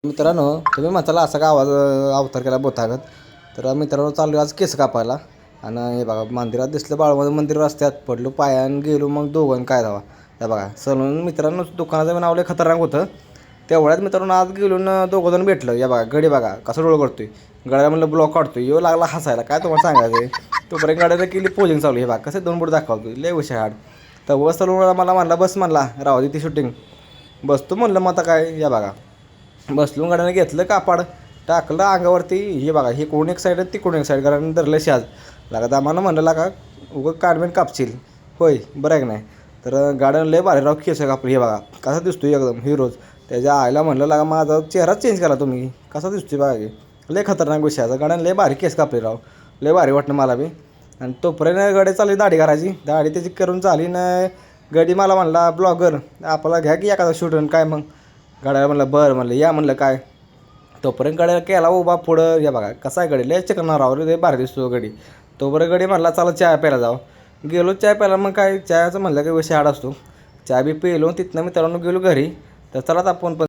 मित्रांनो, तुम्ही म्हणताला असा का आवाज अवतार केला बोथागत. तर मित्रांनो चाललो आज केस कापायला. आणि हे बघा मंदिरात दिसलं बाळूमामाचं मंदिर रस्त्यात पडलो पायानं गेलो मग दोघं काय धावा. हे बघा सलून मित्रांनो दुकानाचं नाव लय खतरनाक होतं. तेवढ्याच मित्रांनो आज गेलो ना दोघंजण भेटलं. या बघा गडी बघा कसं डोळ करतोय. गड्या म्हणलं ब्लॉक काढतोय यो लागला हसायला. काय तुम्हाला सांगायचं तोपर्यंत गाड्याला केली पोजिंग चालू. हे बघा कसे दोन बोट दाखवतो लय विषय हाड. तर व सलून मला म्हणला बस म्हणला राहू दे ती शूटिंग. बसतो म्हणलं मग आता काय. या बघा बसलून गाड्यानं घेतलं कापड टाकलं अंगावरती. हे बघा हे कोण एक साईड आहे ती कोण एक साईड कारण धरलं शाज लागत आम्हाला म्हणलं लागा उगं काढमेन कापशील होय बरं आहे की नाही. तर गाड्यानं लय भारी राव केस कापलं. हे बघा कसा दिसतोय एकदम हिरोज. त्याच्या आईला म्हणलं लागा माझा चेहरा चेंज केला तुम्ही कसा दिसतोय बघा की लय खतरनाक विषयाचा. गाड्यानं लय भारी केस कापले राव लय भारी वाटलं मला बी. आणि तोपर्यंत गाडी चालली दाढी करायची. दाढी त्याची करून चालली ना गडी मला म्हणला ब्लॉगर आपल्याला घ्या की एखादा शूटर काय मग. गाड्याला म्हणलं बरं म्हणलं या म्हणलं काय. तोपर्यंत गाड्याला केला उभा पुढं. या बघा कसा आहे गडी लय चिकन राव रे भारी दिसतो गडी. तोपर्यंत गडी म्हणला चला चहा प्यायला जाऊ. गेलो चहा प्यायला मग काय चहाचं म्हणलं की विषय हाड असतो. चहा बी पिलो तिथनं मित्रांनो गेलो घरी. तर चला आपण पण